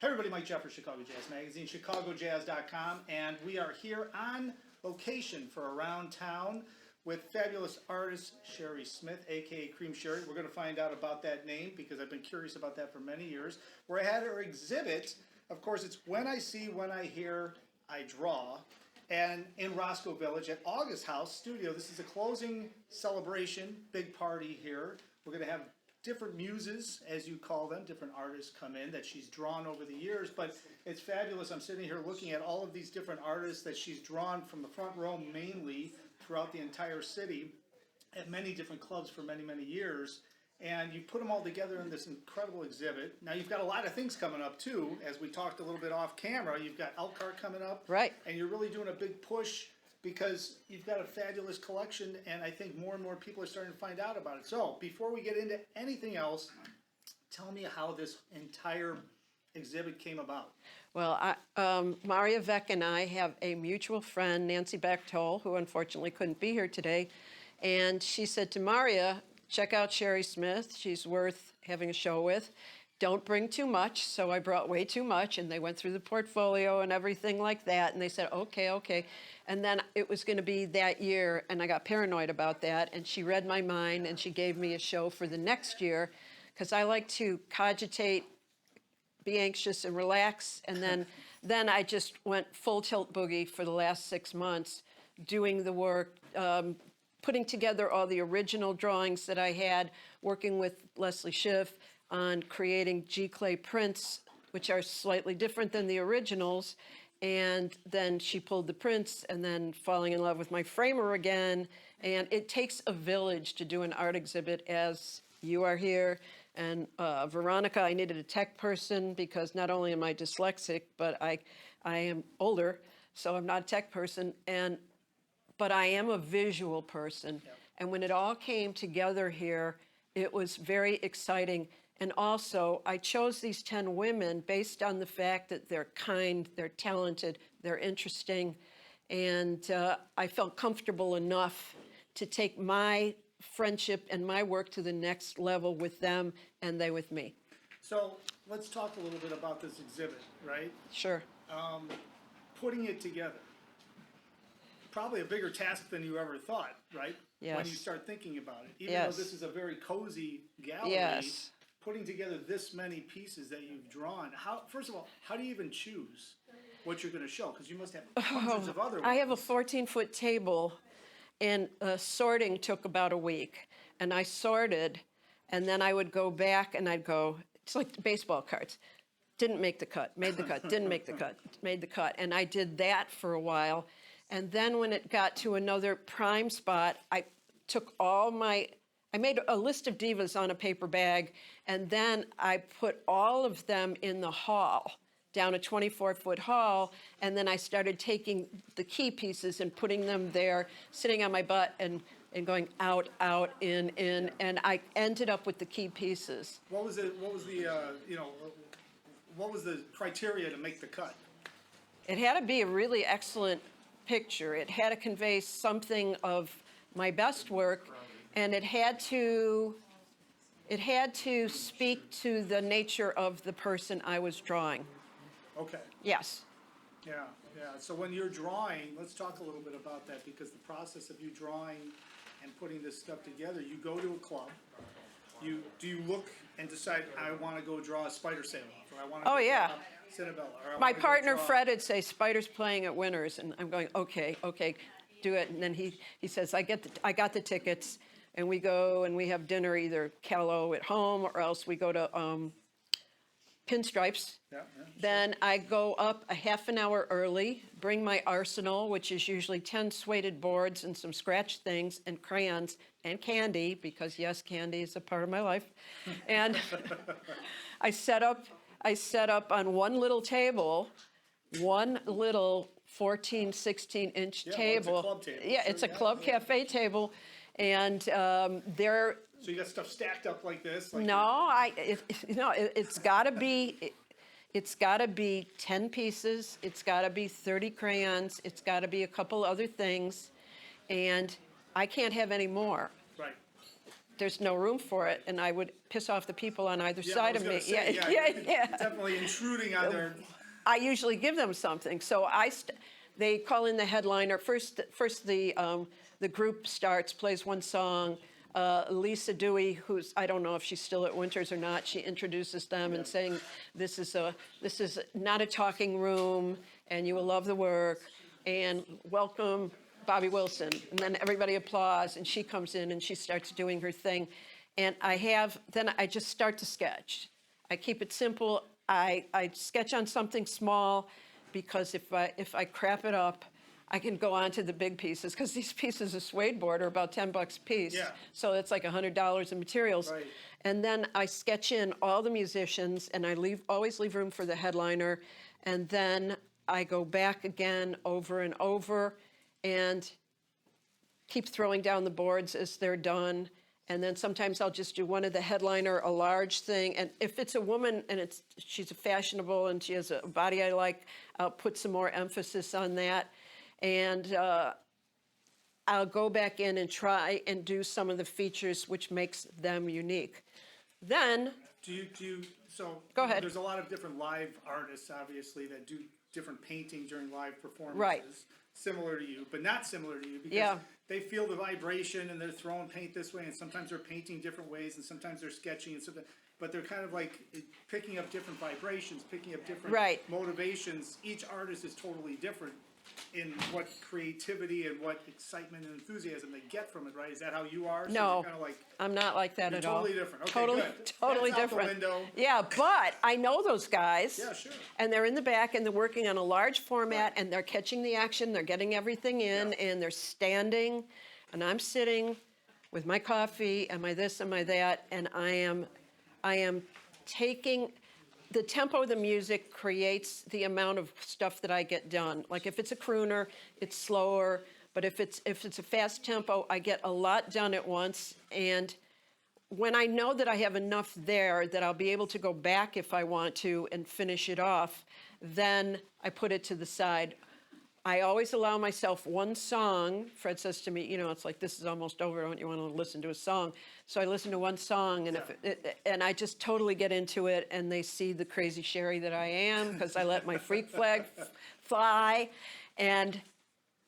Hey everybody, Mike Jeffers, Chicago Jazz Magazine, ChicagoJazz.com, and we are here on location for Around Town with fabulous artist Sheri Smith, aka Cream Sheri. We're going to find out about that name because I've been curious about that for many years. We're at her exhibit. Of course, it's When I See, When I Hear, I Draw. And in Roscoe Village at August House Studio, this is a closing celebration, big party here. We're going to have different muses, as you call them, different artists come in that she's drawn over the years, but it's fabulous. I'm sitting here looking at all of these different artists that she's drawn from the front row mainly throughout the entire city at many different clubs for many, many years. And you put them all together in this incredible exhibit. Now you've got a lot of things coming up too, as we talked a little bit off camera. You've got Elkhart coming up. Right. And you're really doing a big push because you've got a fabulous collection, and I think more and more people are starting to find out about it. So before we get into anything else, tell me how this entire exhibit came about. Well, Maria Vec and I have a mutual friend, Nancy Bechtold, who unfortunately couldn't be here today. And she said to Maria, check out Sheri Smith. She's worth having a show with. Don't bring too much. So I brought way too much, and they went through the portfolio and everything like that. And they said, okay, okay. And then it was going to be that year, and I got paranoid about that. And she read my mind, and she gave me a show for the next year, because I like to cogitate, be anxious, and relax. And then I just went full tilt boogie for the last 6 months, doing the work, putting together all the original drawings that I had, working with Leslie Schiff on creating G-clay prints, which are slightly different than the originals. And then she pulled the prints, and then falling in love with my framer again. And it takes a village to do an art exhibit, as you are here. And Veronica, I needed a tech person because not only am I dyslexic, but I am older, so I'm not a tech person. But I am a visual person. Yep. And when it all came together here, it was very exciting. And also, I chose these 10 women based on the fact that they're kind, they're talented, they're interesting, and I felt comfortable enough to take my friendship and my work to the next level with them, and they with me. So let's talk a little bit about this exhibit, right? Sure. Putting it together. Probably a bigger task than you ever thought, right? Yes. When you start thinking about it. Even Yes. though this is a very cozy gallery, Yes. putting together this many pieces that you've drawn, first of all, how do you even choose what you're going to show? Because you must have hundreds of other ones. I have a 14-foot table, and sorting took about a week. And I sorted, and then I would go back and I'd go, it's like baseball cards. Didn't make the cut, made the cut, didn't make the cut, made the cut. And I did that for a while. And then when it got to another prime spot, I took I made a list of divas on a paper bag, and then I put all of them in the hall, down a 24-foot hall, and then I started taking the key pieces and putting them there, sitting on my butt and going out, out, in, and I ended up with the key pieces. What was the criteria to make the cut? It had to be a really excellent picture. It had to convey something of my best work, and it had to speak to the nature of the person I was drawing. Okay. Yes. Yeah, yeah. So when you're drawing, let's talk a little bit about that, because the process of you drawing and putting this stuff together, you go to a club. Do you look and decide, I want to go draw a spider sail-off, or I want to Oh, yeah. draw Cinnabella, or I My want to go partner draw... Fred would say, "Spider's playing at Winners," and I'm going, okay, do it. And then he says, I got the tickets, and we go and we have dinner either Callow at home, or else we go to Pinstripes. Yeah, Then I go up a half an hour early, bring my arsenal, which is usually 10 suede boards and some scratch things and crayons and candy, because yes, candy is a part of my life. And I set up on one little table, one little 14, 16-inch table. Well, it's a club table. Yeah, it's a club cafe table. And there... So you got stuff stacked up like this? Like No, it's got to be. It's got to be 10 pieces. It's got to be 30 crayons. It's got to be a couple other things, and I can't have any more. Right. there's no room for it, and I would piss off the people on either Yeah, I side was of gonna me. say, Yeah. definitely intruding on their, I usually give them something. So they call in the headliner. First the group starts, plays one song. Lisa Dewey, who's, I don't know if she's still at Winters or not, she introduces them and saying, this is not a talking room, and you will love the work, and welcome Bobby Wilson. And then everybody applauds, and she comes in and she starts doing her thing. And then I just start to sketch. I keep it simple. I sketch on something small, because if I crap it up, I can go on to the big pieces, because these pieces of suede board are about $10 a piece. Yeah. So it's like $100 in materials. Right. And then I sketch in all the musicians, and I always leave room for the headliner. And then I go back again over and over and keep throwing down the boards as they're done. And then sometimes I'll just do one of the headliner, a large thing. And if it's a woman and she's fashionable and she has a body I like, I'll put some more emphasis on that. And I'll go back in and try and do some of the features which makes them unique. Then, so. Go ahead. There's a lot of different live artists, obviously, that do different painting during live performances. Right. Similar to you, but not similar to you, because Yeah. they feel the vibration and they're throwing paint this way, and sometimes they're painting different ways, and sometimes they're sketching, and something. But they're kind of like picking up different vibrations, picking up different Right. motivations. Each artist is totally different in what creativity and what excitement and enthusiasm they get from it, right? Is that how you are? So no, you're kind of like, I'm not like that you're at all. totally different. Okay, totally, good. totally That's out the different. window. Yeah, but I know those guys. Yeah, sure. And they're in the back, and they're working on a large format, and they're catching the action. They're getting everything in, Yeah. and they're standing, and I'm sitting with my coffee and my this and my that, and I am taking. The tempo of the music creates the amount of stuff that I get done. Like if it's a crooner, it's slower. But if it's a fast tempo, I get a lot done at once. And when I know that I have enough there that I'll be able to go back if I want to and finish it off, then I put it to the side. I always allow myself one song. Fred says to me, it's like, this is almost over. Don't you want to listen to a song? So I listen to one song, and and I just totally get into it, and they see the crazy Sheri that I am, because I let my freak flag fly. And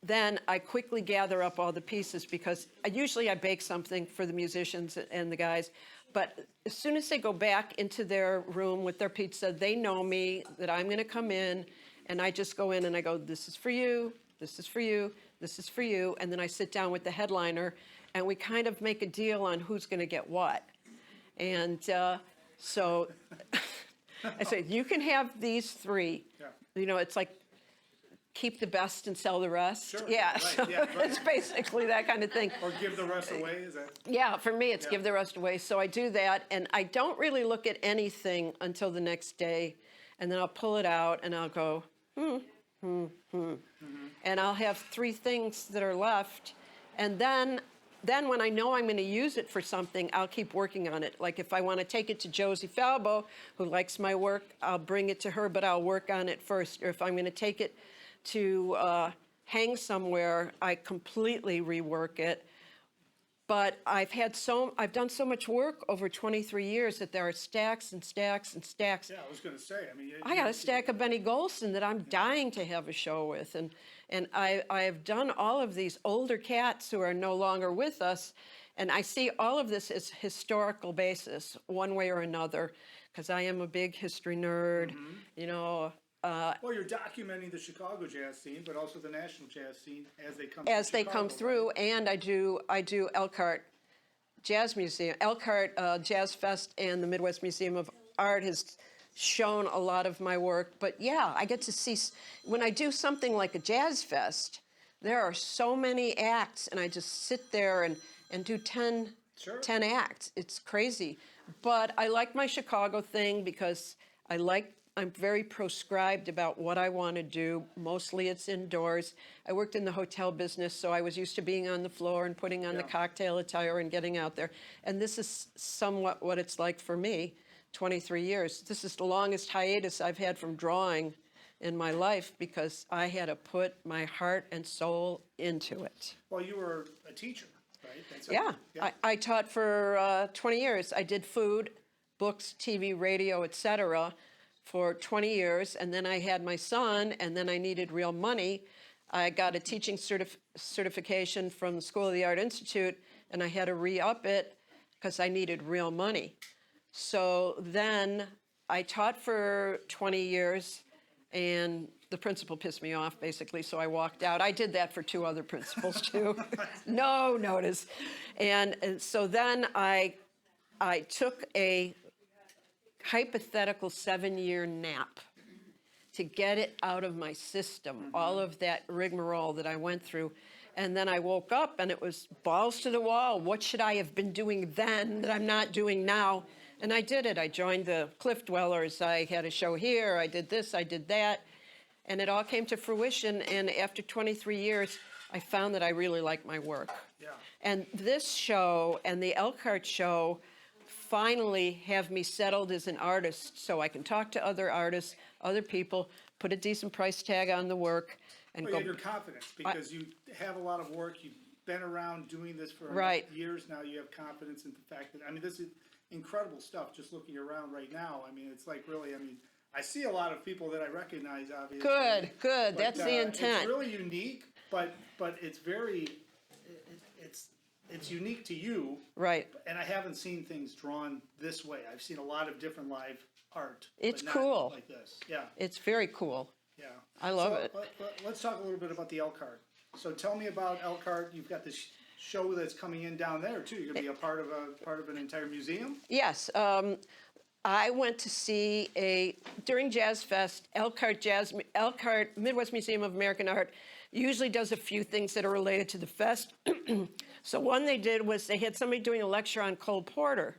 then I quickly gather up all the pieces, because usually I bake something for the musicians and the guys. But as soon as they go back into their room with their pizza, they know me, that I'm going to come in. And I just go in and I go, this is for you, this is for you, this is for you. And then I sit down with the headliner, and we kind of make a deal on who's going to get what. And so I say, you can have these three. Yeah. It's like, keep the best and sell the rest. Sure. Yeah, Right, so yeah, right. it's basically that kind of thing. Or give the rest away, is that? Yeah, for me, it's Yeah. give the rest away. So I do that, and I don't really look at anything until the next day. And then I'll pull it out, and I'll go, And I'll have three things that are left. And then when I know I'm going to use it for something, I'll keep working on it. Like if I want to take it to Josie Falbo, who likes my work, I'll bring it to her, but I'll work on it first. Or if I'm going to take it to hang somewhere, I completely rework it. But I've done so much work over 23 years that there are stacks and stacks and stacks. Yeah, I was going to say, I mean. I got a stack of Benny Golson that I'm dying to have a show with. And I have done all of these older cats who are no longer with us. And I see all of this as historical basis, one way or another, because I am a big history nerd, Well, you're documenting the Chicago jazz scene, but also the national jazz scene as they come. as to they Chicago, come through. right? And I do Elkhart Jazz Museum, Elkhart Jazz Fest, and the Midwest Museum of Art has shown a lot of my work. But yeah, I get to see, when I do something like a jazz fest, there are so many acts, and I just sit there and do 10 acts. It's crazy. But I like my Chicago thing because I'm very proscribed about what I want to do. Mostly it's indoors. I worked in the hotel business, so I was used to being on the floor and putting on the cocktail attire and getting out there. And this is somewhat what it's like for me, 23 years. This is the longest hiatus I've had from drawing in my life because I had to put my heart and soul into it. Well, you were a teacher, right? right? That's Yeah, yeah. I taught for 20 years. I did food, books, TV, radio, etc. for 20 years, and then I had my son, and then I needed real money. I got a teaching certification from the School of the Art Institute, and I had to re-up it because I needed real money. So then I taught for 20 years, and the principal pissed me off, basically, so I walked out. I did that for 2 other principals, too. No notice. And so then I took a hypothetical 7-year nap to get it out of my system, all of that rigmarole that I went through. And then I woke up, and it was balls to the wall. What should I have been doing then that I'm not doing now? And I did it. I joined the Cliff Dwellers. I had a show here. I did this. I did that. And it all came to fruition. And after 23 years, I found that I really liked my work. Yeah. And this show and the Elkhart show finally have me settled as an artist, so I can talk to other artists, other people, put a decent price tag on the work, and Well, go. you have your confidence because you have a lot of work. You've been around doing this for Right. years now. You have confidence in the fact that, I mean, this is incredible stuff just looking around right now. I mean, it's like really, I mean, I see a lot of people that I recognize, obviously. Good, good. But, That's the intent. It's really unique, but it's very, it's unique to you. Right. And I haven't seen things drawn this way. I've seen a lot of different live art. It's but not cool. like this. Yeah, It's very cool. yeah. I love So, it. Let's talk a little bit about the Elkhart. So tell me about Elkhart. You've got this show that's coming in down there too. You're gonna be a part of an entire museum. Yes. I went to see during Jazz Fest, Elkhart Midwest Museum of American Art usually does a few things that are related to the fest. So one they did was they had somebody doing a lecture on Cole Porter.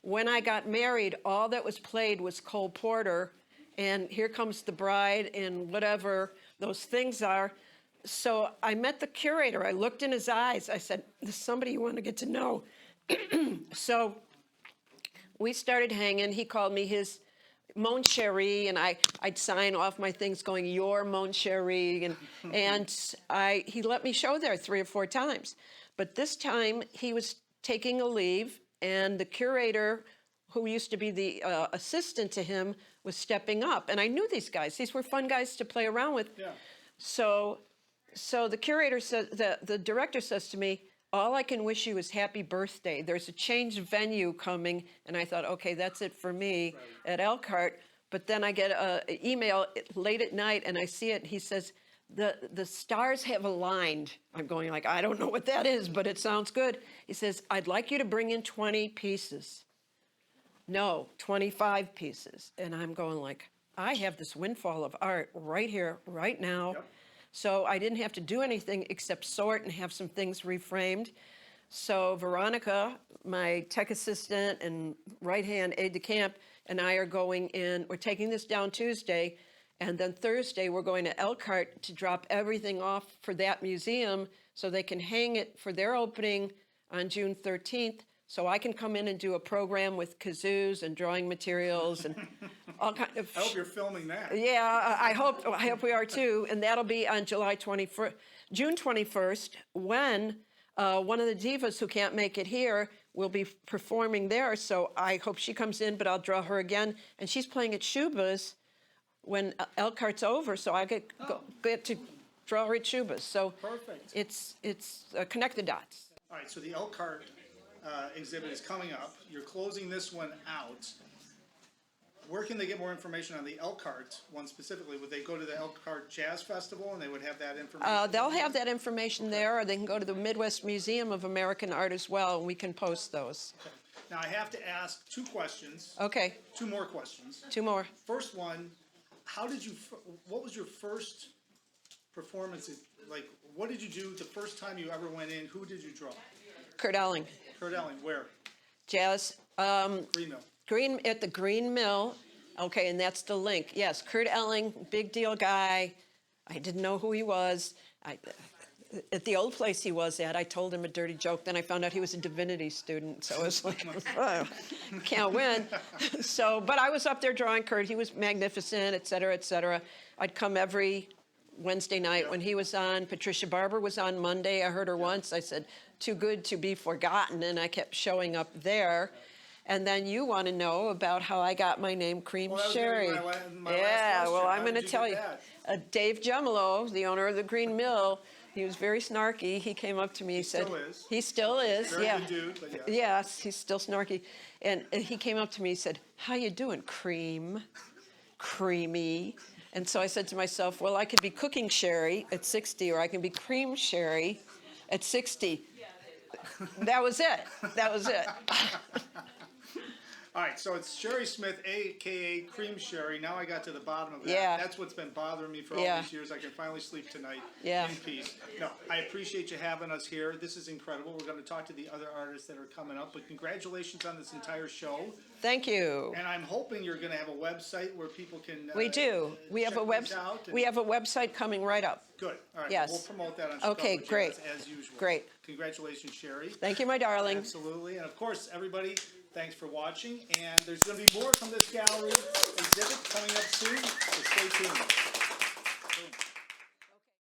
When I got married, all that was played was Cole Porter, and Here Comes the Bride, and whatever those things are. So I met the curator. I looked in his eyes. I said, "There's somebody you want to get to know." So we started hanging. He called me his Mon Chéri, and I'd sign off my things going, "Your Mon Chéri," and he let me show there 3 or 4 times. But this time he was taking a leave, and the curator, who used to be the assistant to him, was stepping up. And I knew these guys. These were fun guys to play around with. Yeah. So the curator says, the director says to me, "All I can wish you is happy birthday. There's a change of venue coming." And I thought, okay, that's it for me at Elkhart. But then I get an email late at night, and I see it. He says, the stars have aligned. I'm going like, I don't know what that is, but it sounds good. He says, "I'd like you to bring in 20 pieces. No, 25 pieces. And I'm going like, I have this windfall of art right here, right now. Yep. So I didn't have to do anything except sort and have some things reframed. So Veronica, my tech assistant and right-hand aide de camp, and I are going in. We're taking this down Tuesday, and then Thursday we're going to Elkhart to drop everything off for that museum so they can hang it for their opening on June 13th. So I can come in and do a program with kazoos and drawing materials and all kind of. I hope you're filming that. Yeah, I hope we are too, and that'll be on June 21st, when one of the divas who can't make it here will be performing there. So I hope she comes in, but I'll draw her again, and she's playing at Shuba's when Elkhart's over, so I get to draw her at Shuba's. So Perfect. it's connect the dots. All right, so the Elkhart exhibit is coming up. You're closing this one out. Where can they get more information on the Elkhart one specifically? Would they go to the Elkhart Jazz Festival and they would have that information? They'll have that information there, or they can go to the Midwest Museum of American Art as well, and we can post those. Okay. Now, I have to ask 2 questions. Okay, 2 more questions. 2 more. First one, what was your first performance? Like, what did you do the first time you ever went in? Who did you draw? Kurt Elling, Kurt Elling, where? Jazz, Green Mill. at the Green Mill. Okay, and that's the link. Yes, Kurt Elling, big deal guy. I didn't know who he was. At the old place he was at, I told him a dirty joke. Then I found out he was a divinity student. So it was like, oh, can't win. But I was up there drawing Kurt. He was magnificent, et cetera, et cetera. I'd come every Wednesday night when he was on. Patricia Barber was on Monday. I heard her once. I said, too good to be forgotten, and I kept showing up there. And then you want to know about how I got my name, Cream Well, that was Sherry. gonna be my last Yeah, question. well, How I'm going to did you tell get you. that? Dave Gemolo, the owner of the Green Mill, he was very snarky. He came up to me. He said, still is. He still is. Very Yeah. good dude, but yeah. Yes, he's still snarky. And he came up to me. He said, "How you doing, Cream? Creamy." And so I said to myself, well, I could be cooking Sherry at 60, or I can be Cream Sherry at 60. That was it. That was it. All right, so it's Sheri Smith, a.k.a. Cream Sherry. Now I got to the bottom of that. Yeah. That's what's been bothering me for all Yeah. these years. I can finally sleep tonight Yeah. in peace. No, I appreciate you having us here. This is incredible. We're going to talk to the other artists that are coming up, but congratulations on this entire show. Thank you. And I'm hoping you're going to have a website where people can We do. We have a We have a website coming right up. Good. All right. Yes. We'll promote that on Okay, Chicago great. Jazz as usual. Great. Congratulations, Sherry. Thank you, my darling. Absolutely. And of course, everybody, thanks for watching. And there's going to be more from this gallery exhibit coming up soon, so stay tuned.